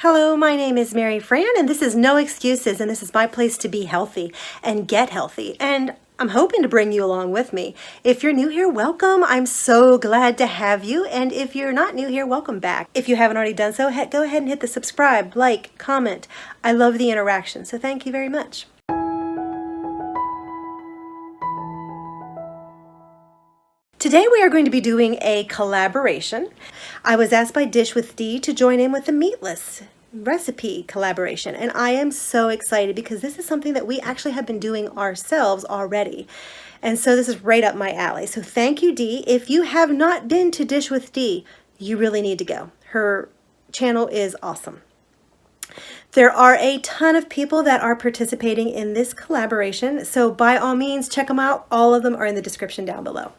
Hello, my name is Mary Fran, and this is No Excuses, and this is my place to be healthy and get healthy. And I'm hoping to bring you along with me. If you're new here, welcome. I'm so glad to have you. And if you're not new here, welcome back. If you haven't already done so, go ahead and hit the subscribe, like, comment. I love the interaction, so thank you very much. Today we are going to be doing a collaboration. I was asked by Dish with D to join in with the Meatless recipe collaboration, and I am so excited because this is something that we actually have been doing ourselves already. And so this is right up my alley. So thank you, D. If you have not been to Dish with D, you really need to go. Her channel is awesome. There are a ton of people that are participating in this collaboration, so by all means, check them out. All of them are in the description down below.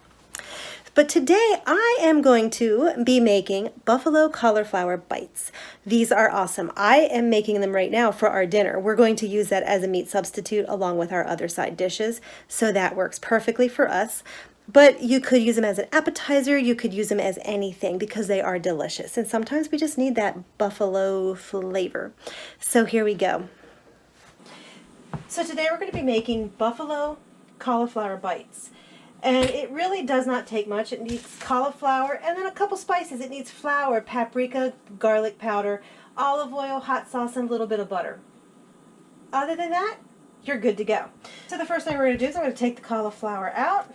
But today I am going to be making buffalo cauliflower bites. These are awesome. I am making them right now for our dinner. We're going to use that as a meat substitute along with our other side dishes, so that works perfectly for us. But you could use them as an appetizer, you could use them as anything because they are delicious. And sometimes we just need that buffalo flavor. So here we go. So today we're going to be making buffalo cauliflower bites. And it really does not take much. It needs cauliflower and then a couple spices. It needs flour, paprika, garlic powder, olive oil, hot sauce, and a little bit of butter. Other than that, you're good to go. So the first thing we're going to do is I'm going to take the cauliflower out.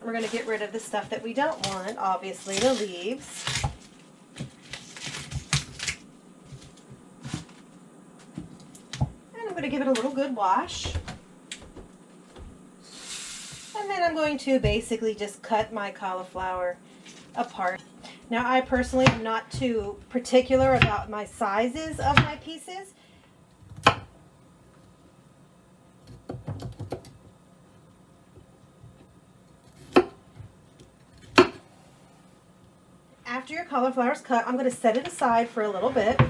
We're going to get rid of the stuff that we don't want, obviously the leaves. And I'm going to give it a little good wash. And then I'm going to basically just cut my cauliflower apart. Now I personally am not too particular about my sizes of my pieces. After your cauliflower is cut, I'm going to set it aside for a little bit.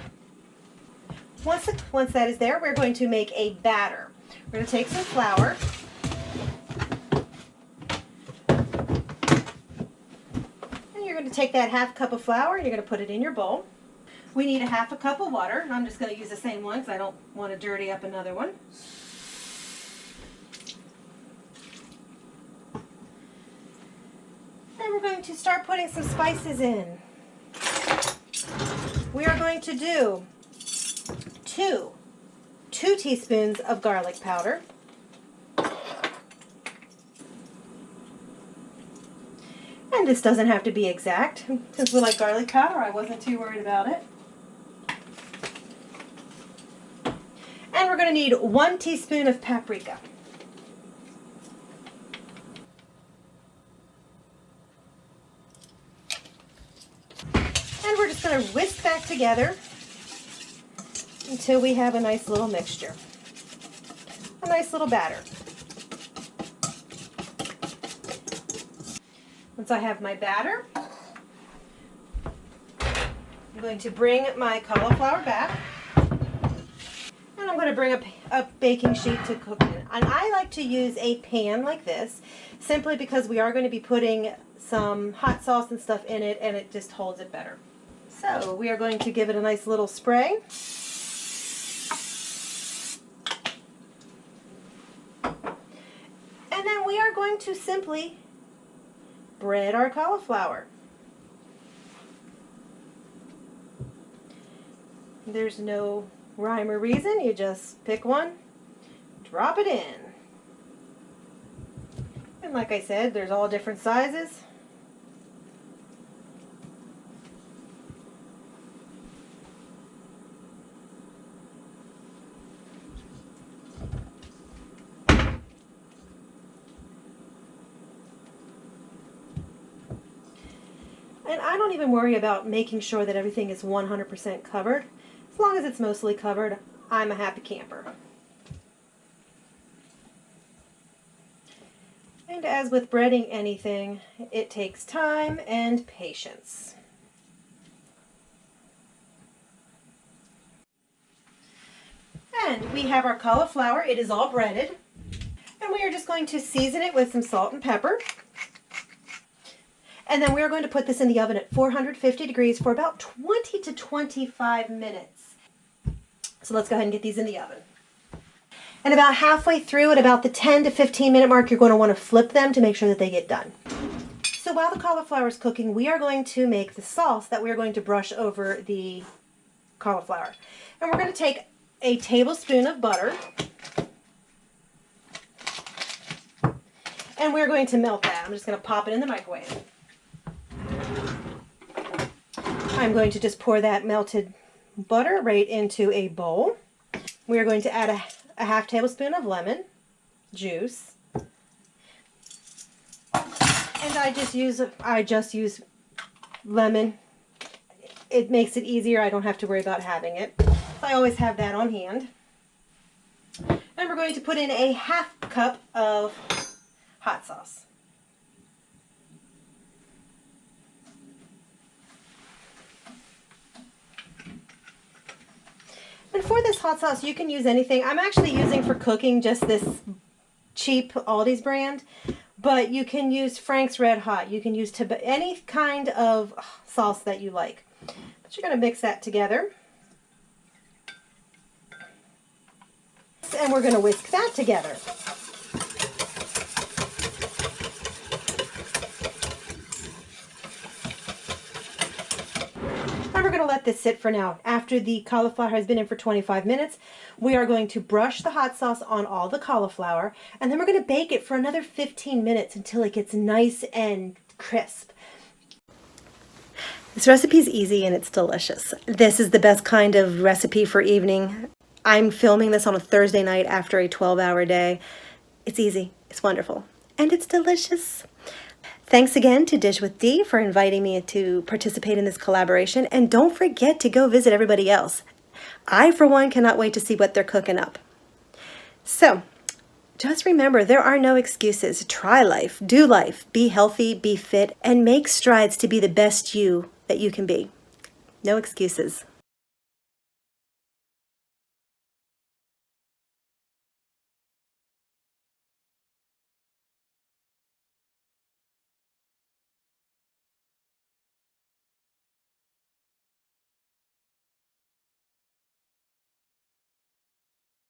Once that is there, we're going to make a batter. We're going to take some flour. You're going to take that half cup of flour and you're going to put it in your bowl. We need a half a cup of water. I'm just going to use the same one because I don't want to dirty up another one. And we're going to start putting some spices in. We are going to do two teaspoons of garlic powder. And this doesn't have to be exact. Since we like garlic powder, I wasn't too worried about it. And we're going to need 1 teaspoon of paprika. And we're just going to whisk that together until we have a nice little mixture. A nice little batter. Once I have my batter, I'm going to bring my cauliflower back, and I'm going to bring a baking sheet to cook in. And I like to use a pan like this, simply because we are going to be putting some hot sauce and stuff in it, and it just holds it better. So we are going to give it a nice little spray. And then we are going to simply bread our cauliflower. There's no rhyme or reason. You just pick one, drop it in. And like I said, there's all different sizes. And I don't even worry about making sure that everything is 100% covered. As long as it's mostly covered, I'm a happy camper. And as with breading anything, it takes time and patience. And we have our cauliflower. It is all breaded. And we are just going to season it with some salt and pepper. And then we're going to put this in the oven at 450 degrees for about 20 to 25 minutes. So let's go ahead and get these in the oven. And about halfway through, at about the 10 to 15 minute mark, you're going to want to flip them to make sure that they get done. So while the cauliflower is cooking, we are going to make the sauce that we are going to brush over the cauliflower. And we're going to take a tablespoon of butter, and we're going to melt that. I'm just going to pop it in the microwave. I'm going to just pour that melted butter right into a bowl. We are going to add a half tablespoon of lemon juice. And I just use lemon. It makes it easier. I don't have to worry about having it. I always have that on hand. And we're going to put in a half cup of hot sauce. And for this hot sauce, you can use anything. I'm actually using for cooking just this cheap Aldi's brand, but you can use Frank's Red Hot. You can use any kind of sauce that you like. But you're going to mix that together. And we're going to whisk that together. And we're going to let this sit for now. After the cauliflower has been in for 25 minutes, we are going to brush the hot sauce on all the cauliflower, and then we're going to bake it for another 15 minutes until it gets nice and crisp. This recipe is easy and it's delicious. This is the best kind of recipe for evening. I'm filming this on a Thursday night after a 12-hour day. It's easy, it's wonderful, and it's delicious. Thanks again to Dish with Dee for inviting me to participate in this collaboration, and don't forget to go visit everybody else. I, for one, cannot wait to see what they're cooking up. So, just remember, there are no excuses. Try life, do life, be healthy, be fit, and make strides to be the best you that you can be. No excuses.